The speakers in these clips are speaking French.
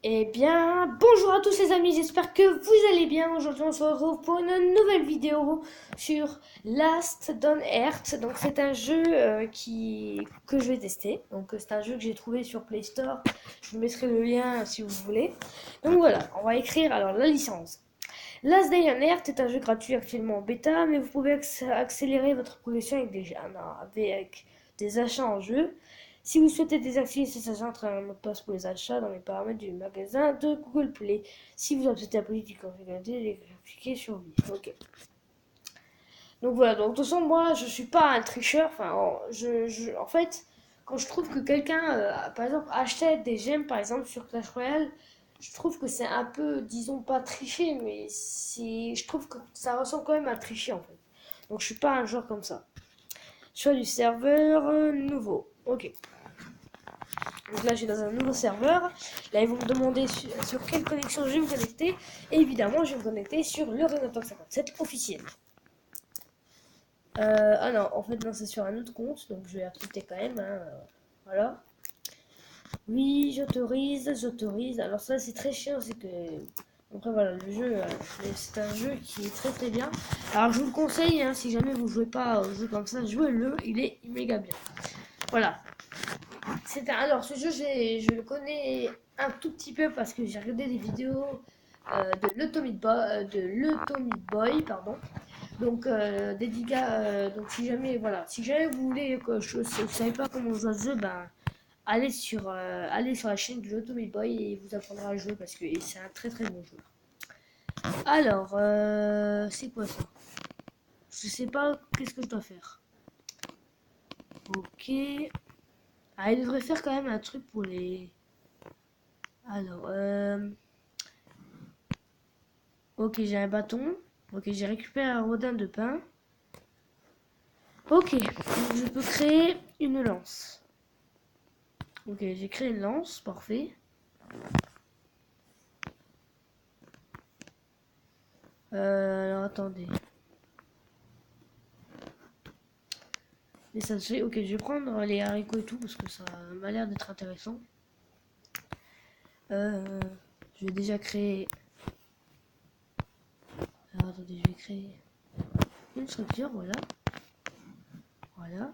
Eh bien, bonjour à tous les amis, j'espère que vous allez bien. Aujourd'hui, on se retrouve pour une nouvelle vidéo sur Last on Earth. Donc, c'est un jeu que je vais tester. Donc, c'est un jeu que j'ai trouvé sur Play Store. Je vous mettrai le lien si vous voulez. Donc, voilà, on va écrire alors la licence. Last Day on Earth est un jeu gratuit actuellement en bêta, mais vous pouvez accélérer votre progression avec des achats en jeu. Si vous souhaitez désactiver ces achats, entrez un mot de passe pour les achats dans les paramètres du magasin de Google Play. Si vous acceptez la politique de confidentialité, cliquez sur oui. Ok. Donc voilà, donc de toute façon, moi je suis pas un tricheur. Enfin, en fait, quand je trouve que quelqu'un, par exemple, achète des gemmes, par exemple, sur Clash Royale, je trouve que c'est un peu, disons, pas tricher, mais je trouve que ça ressemble quand même à tricher en fait. Donc je suis pas un joueur comme ça. Choix du serveur nouveau. Ok. Donc là, je suis dans un nouveau serveur. Là, ils vont me demander sur quelle connexion je vais me connecter. Et évidemment, je vais me connecter sur le Renault 57 officiel. Ah non, en fait, non, c'est sur un autre compte. Donc, je vais accepter quand même. Hein, voilà. Oui, j'autorise, j'autorise. Alors, ça, c'est très chiant. C'est que. Après, voilà, le jeu, c'est un jeu qui est très très bien. Alors, je vous le conseille, hein, si jamais vous jouez pas au jeu comme ça, jouez-le. Il est méga bien. Voilà. Alors, ce jeu, je le connais un tout petit peu parce que j'ai regardé des vidéos de l'Automid Boy, pardon. Donc, donc si jamais vous voulez que vous savez pas comment on joue à ce jeu, ben, allez sur la chaîne de l'Automid Boy et il vous apprendra à jouer parce que c'est un très très bon jeu. Alors, c'est quoi ça? Je sais pas qu'est-ce que je dois faire. Ok. Ah, il devrait faire quand même un truc pour les. Alors, ok, j'ai un bâton. Ok, j'ai récupéré un rodin de pain. Ok, donc je peux créer une lance. Ok, j'ai créé une lance, parfait. Alors attendez. Mais ça se fait. Ok, je vais prendre les haricots et tout parce que ça m'a l'air d'être intéressant. Je vais déjà créer. Alors attendez, je vais créer une structure, voilà. Voilà.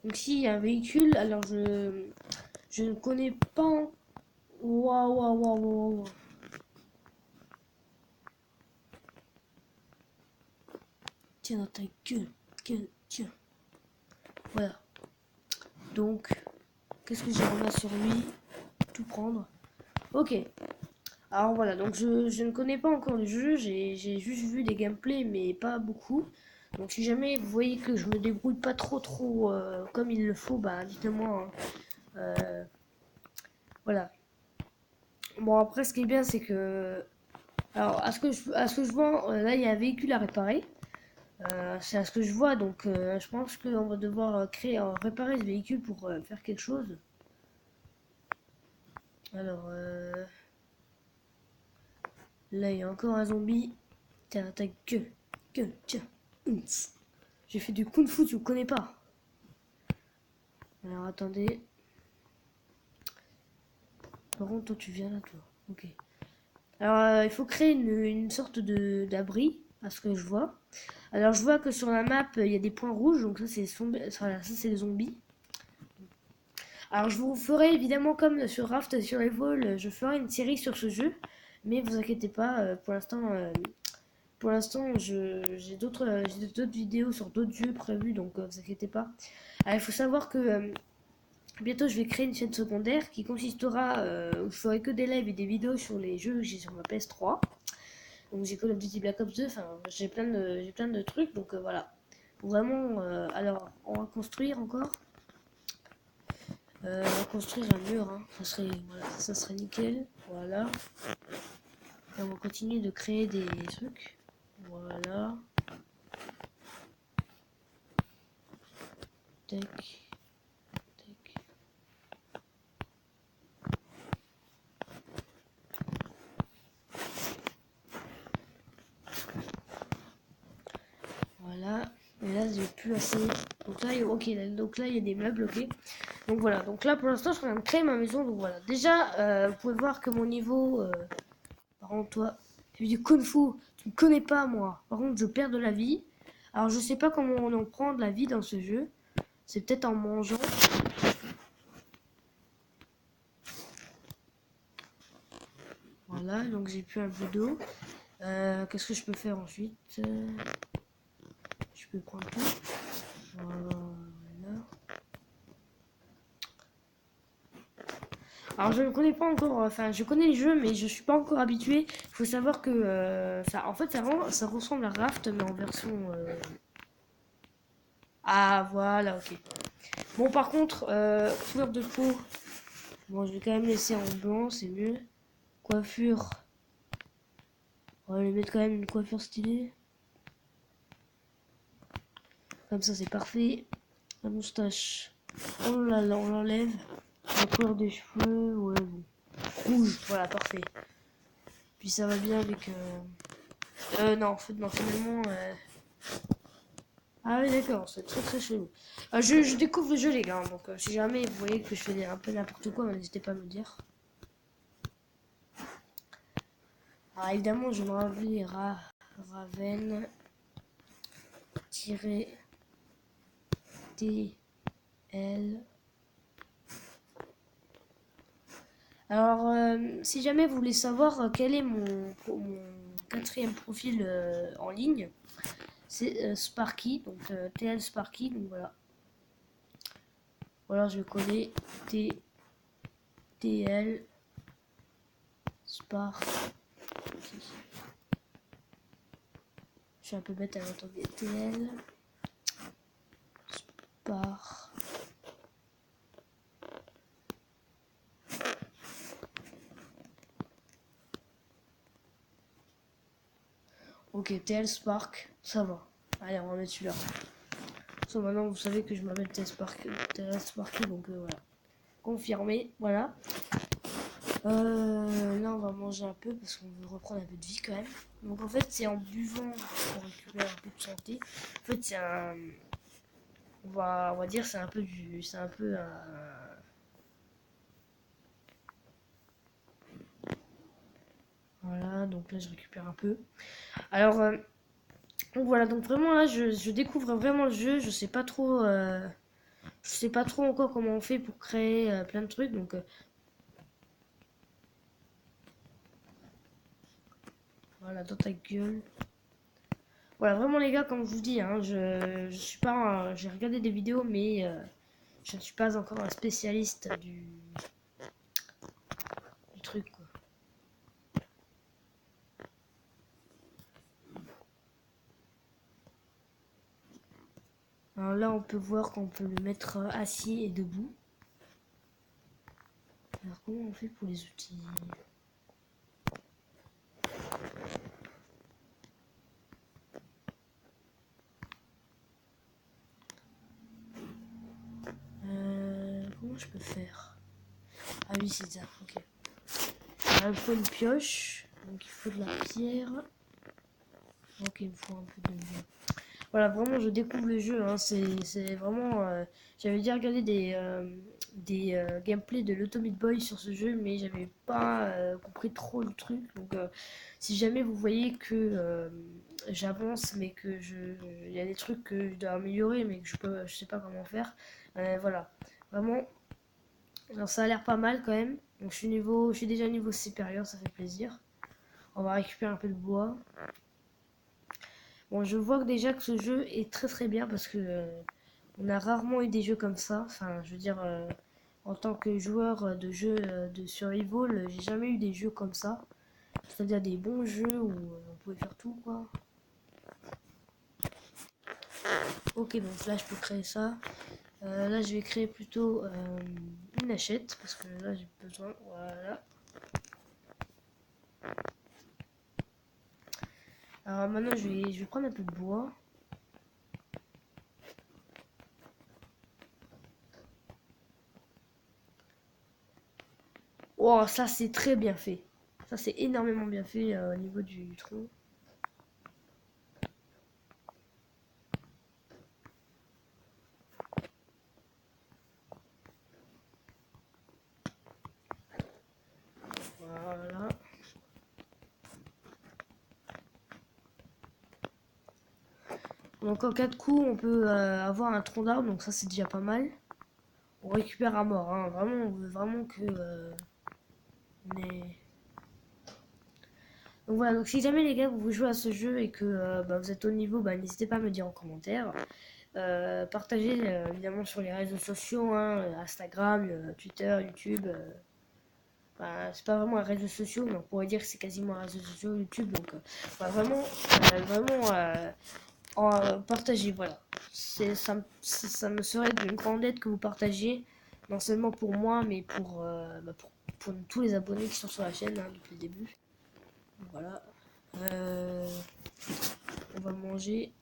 Donc s'il y a un véhicule, alors je ne connais pas. Waouh, waouh, waouh, waouh. Tiens dans ta gueule, tiens. Voilà. Donc, qu'est-ce que j'ai remis sur lui? Tout prendre. Ok. Alors voilà, donc je ne connais pas encore le jeu, j'ai juste vu des gameplays, mais pas beaucoup. Donc si jamais vous voyez que je me débrouille pas trop comme il le faut, bah dites-moi. Hein. Voilà. Bon après ce qui est bien c'est que. Alors à ce que je vois, là il y a un véhicule à réparer. C'est à ce que je vois, donc je pense qu'on va devoir réparer ce véhicule pour faire quelque chose. Alors là il y a encore un zombie. Tiens, ta gueule, tiens. J'ai fait du kung fu, tu ne connais pas. Alors attendez. Par contre, toi tu viens là, toi. Ok. Alors il faut créer une sorte d'abri, à ce que je vois. Alors je vois que sur la map, il y a des points rouges, donc ça c'est les zombies. Alors je vous ferai évidemment comme sur Raft sur Evil, je ferai une série sur ce jeu. Mais vous inquiétez pas, pour l'instant j'ai d'autres vidéos sur d'autres jeux prévus, donc vous inquiétez pas. Alors il faut savoir que bientôt je vais créer une chaîne secondaire qui consistera où je ferai que des lives et des vidéos sur les jeux que j'ai sur ma PS3. Donc j'ai Call of Duty Black Ops 2, enfin j'ai plein de trucs, donc voilà. Vraiment, alors on va construire encore. On va construire un mur, hein. Ça serait nickel. Voilà. Et on va continuer de créer des trucs. Voilà. Tac. Tac. Voilà. Et là, j'ai plus assez. Donc là, ok. Donc là, il y a des meubles, ok. Donc voilà, donc là pour l'instant je suis en train de créer ma maison. Donc voilà, déjà vous pouvez voir que mon niveau... par contre toi, tu fais du kung fu, tu me connais pas moi. Par contre je perds de la vie. Alors je sais pas comment on en prend de la vie dans ce jeu. C'est peut-être en mangeant. Voilà, donc j'ai plus un peu d'eau. Qu'est-ce que je peux faire ensuite? Je peux prendre tout. Voilà. Alors je ne connais pas encore, enfin je connais le jeu mais je suis pas encore habitué. Il faut savoir que ça, en fait ça ressemble à Raft mais en version... Ah voilà, ok. Bon par contre, couleur de peau, bon je vais quand même laisser en blanc, c'est mieux. Coiffure, on va lui mettre quand même une coiffure stylée. Comme ça c'est parfait. La moustache, on l'enlève. La couleur des cheveux, ouais bon. Rouge, voilà parfait. Puis ça va bien avec... non, en fait, non, finalement... Ah oui, d'accord, c'est très très chelou. Je découvre le jeu, les gars, donc si jamais vous voyez que je fais un peu n'importe quoi, n'hésitez pas à me le dire. Alors évidemment, je me rappelle Raven TL. Alors, si jamais vous voulez savoir quel est mon quatrième profil en ligne, c'est Sparky, donc TL Sparky, donc voilà. Ou alors je vais coller TL Sparky. Je suis un peu bête à l'entendre. TL Sparky. Ok, TL Spark, ça va. Allez, on va mettre celui-là. So, maintenant, vous savez que je m'appelle TL Sparky, donc voilà. Confirmé, voilà. Là, on va manger un peu parce qu'on veut reprendre un peu de vie quand même. Donc en fait, c'est en buvant pour récupérer un peu de santé. En fait, c'est un... On va dire c'est un peu du... C'est un peu un... Voilà, donc là, je récupère un peu. Alors... donc voilà, donc vraiment là je découvre vraiment le jeu, je sais pas trop encore comment on fait pour créer plein de trucs, donc voilà dans ta gueule. Voilà vraiment les gars, comme je vous dis, hein, je suis pas, j'ai regardé des vidéos mais je ne suis pas encore un spécialiste du truc quoi. Alors là on peut voir qu'on peut le mettre assis et debout. Alors comment on fait pour les outils? Comment je peux faire? Ah oui c'est ça, ok. Alors, il me faut une pioche, donc il faut de la pierre. Ok, il me faut un peu de... Voilà, vraiment, je découvre le jeu. Hein. C'est vraiment... j'avais déjà regardé des gameplays de l'Automate Boy sur ce jeu, mais j'avais pas compris trop le truc. Donc, si jamais vous voyez que j'avance, mais que il y a des trucs que je dois améliorer, mais que je sais pas comment faire, voilà. Vraiment, alors, ça a l'air pas mal quand même. Donc, je suis déjà niveau supérieur, ça fait plaisir. On va récupérer un peu de bois. Bon, je vois que déjà que ce jeu est très très bien parce que on a rarement eu des jeux comme ça. Enfin, je veux dire, en tant que joueur de jeux de survival, j'ai jamais eu des jeux comme ça. C'est-à-dire des bons jeux où on pouvait faire tout, quoi. Ok, donc là, je peux créer ça. Là, je vais créer plutôt une hachette parce que là, j'ai besoin. Voilà. Alors maintenant, je vais prendre un peu de bois. Oh, ça c'est très bien fait. Ça c'est énormément bien fait au niveau du tronc. Donc en cas de coup, on peut avoir un tronc d'arbre, donc ça c'est déjà pas mal. On récupère à mort, hein. Vraiment, on veut vraiment que on est... Donc voilà, donc si jamais les gars vous jouez à ce jeu et que vous êtes au niveau, n'hésitez pas à me dire en commentaire. Partagez évidemment sur les réseaux sociaux, hein, Instagram, Twitter, YouTube. C'est pas vraiment un réseau social, mais on pourrait dire que c'est quasiment un réseau social YouTube. Donc partagez, voilà. Ça me serait d'une grande aide que vous partagiez, non seulement pour moi, mais pour tous les abonnés qui sont sur la chaîne, hein, depuis le début. Voilà. On va manger.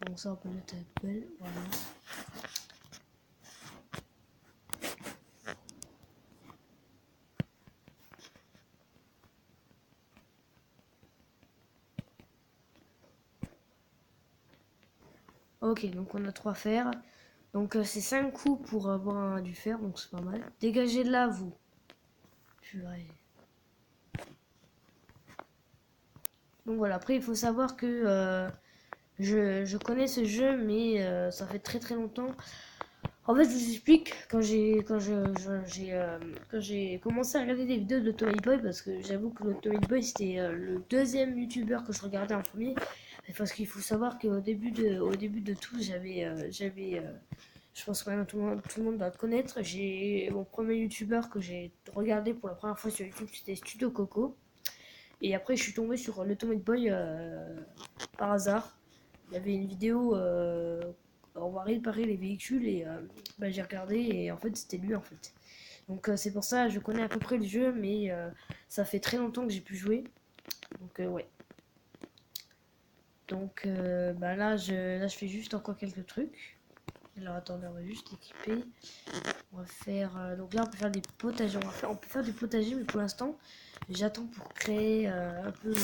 Donc ça, on peut mettre à la poubelle. Voilà. Ok, donc on a 3 fers. Donc c'est 5 coups pour avoir du fer, donc c'est pas mal. Dégagez de là, vous. Purée. Donc voilà, après il faut savoir que je connais ce jeu, mais ça fait très très longtemps. En fait, je vous explique, quand j'ai commencé à regarder des vidéos de Tommy Boy, parce que j'avoue que Tommy Boy c'était le deuxième youtubeur que je regardais en premier. Parce qu'il faut savoir qu'au début de tout, je pense que maintenant tout le monde doit connaître. J'ai mon premier youtubeur que j'ai regardé pour la première fois sur YouTube, c'était Studio Coco. Et après, je suis tombé sur le Tommy Boy par hasard. Il y avait une vidéo, on va réparer les véhicules et j'ai regardé et en fait c'était lui en fait. Donc c'est pour ça je connais à peu près le jeu, mais ça fait très longtemps que j'ai pu jouer. Donc ouais. Donc là je fais juste encore quelques trucs. Alors attendez, on va juste équiper. On va faire donc là on peut faire des potagers. On peut faire du potager, mais pour l'instant j'attends pour créer un peu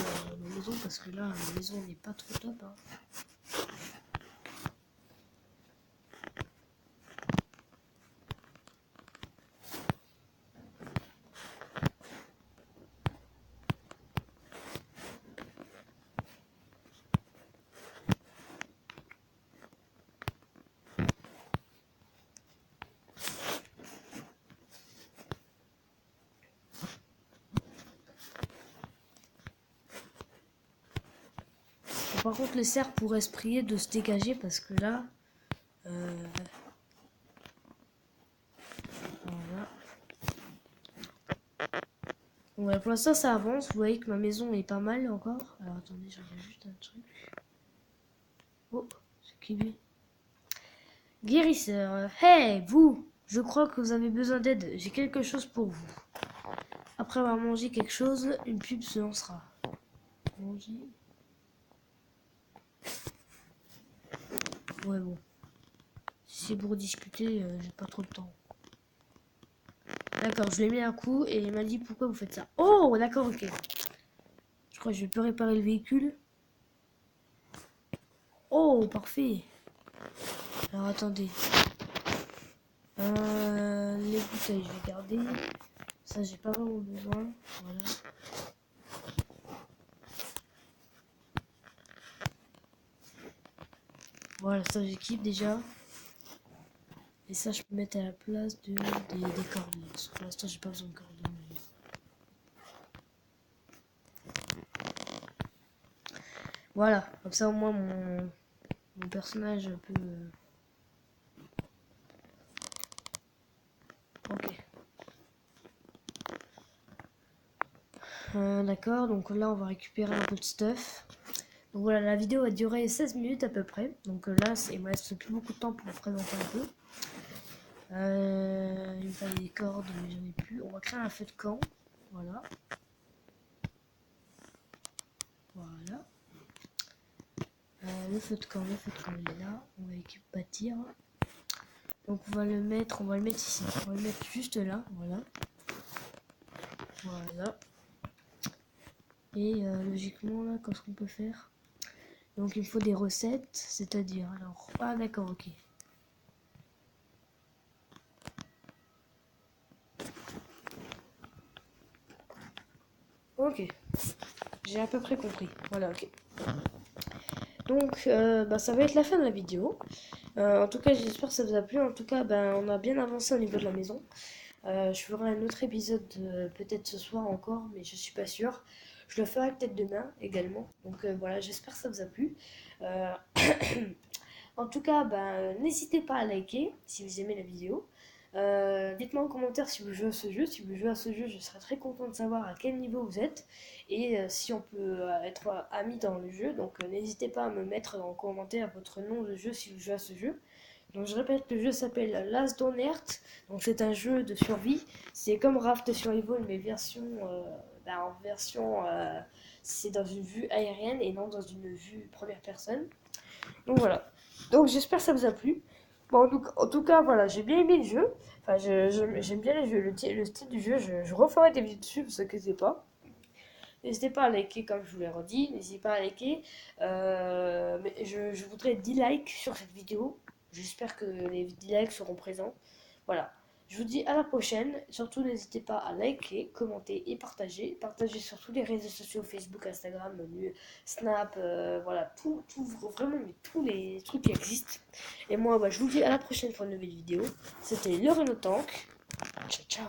ma maison, parce que là la maison n'est pas trop top, hein. Par contre, les cerfs pourraient se prier de se dégager, parce que là, voilà. Donc voilà, pour l'instant ça avance. Vous voyez que ma maison est pas mal encore. Alors attendez, je regarde juste un truc. Oh, c'est qui lui? Guérisseur. Hey, vous! Je crois que vous avez besoin d'aide. J'ai quelque chose pour vous. Après avoir mangé quelque chose, une pub se lancera. Manger. Ouais, bon. Si c'est pour discuter, j'ai pas trop de temps. D'accord, je lui ai mis un coup et il m'a dit pourquoi vous faites ça. Oh, d'accord, ok. Je crois que je peux réparer le véhicule. Oh, parfait. Alors attendez. Les bouteilles, je vais garder. Ça, j'ai pas vraiment besoin. Voilà. Voilà, ça j'équipe déjà. Et ça, je peux mettre à la place des cordons. Parce que pour l'instant, j'ai pas besoin de cordons. Voilà, comme ça au moins mon personnage peut... Ok. D'accord, donc là on va récupérer un peu de stuff. Donc voilà, la vidéo va durer 16 minutes à peu près. Donc là, il me reste plus beaucoup de temps pour vous présenter un peu. Il me fallait des cordes, mais j'en ai plus. On va créer un feu de camp. Voilà. Voilà. Le feu de camp il est là. On va équiper bâtir. Donc on va le mettre ici. On va le mettre juste là. Voilà. Voilà. Et logiquement là, qu'est-ce qu'on peut faire? Donc il me faut des recettes, c'est-à-dire alors. Ah d'accord, ok. Ok, j'ai à peu près compris. Voilà, ok. Donc, bah, ça va être la fin de la vidéo. En tout cas, j'espère que ça vous a plu. En tout cas, ben, on a bien avancé au niveau de la maison. Je ferai un autre épisode peut-être ce soir encore, mais je suis pas sûre. Je le ferai peut-être demain également. Donc voilà, j'espère que ça vous a plu. Euh, En tout cas, ben, n'hésitez pas à liker si vous aimez la vidéo. Dites-moi en commentaire si vous jouez à ce jeu. Si vous jouez à ce jeu, je serais très content de savoir à quel niveau vous êtes et si on peut être amis dans le jeu. Donc n'hésitez pas à me mettre en commentaire votre nom de jeu si vous jouez à ce jeu. Donc je répète, le jeu s'appelle Last on Earth. Donc c'est un jeu de survie. C'est comme Raft Survival mais en version c'est dans une vue aérienne et non dans une vue première personne. Donc voilà. Donc j'espère que ça vous a plu. Bon, en tout cas, voilà, j'ai bien aimé le jeu. Enfin, j'aime bien les jeux, le style du jeu. Je referai des vidéos dessus, ne vous inquiétez pas. N'hésitez pas à liker, comme je vous l'ai redit. N'hésitez pas à liker. Mais je voudrais 10 likes sur cette vidéo. J'espère que les 10 likes seront présents. Voilà. Je vous dis à la prochaine. Surtout, n'hésitez pas à liker, commenter et partager. Partagez sur tous les réseaux sociaux, Facebook, Instagram, Snap, voilà, vraiment, mais tous les trucs qui existent. Et moi, bah, je vous dis à la prochaine pour une nouvelle vidéo. C'était le Renault Tank. Ciao, ciao.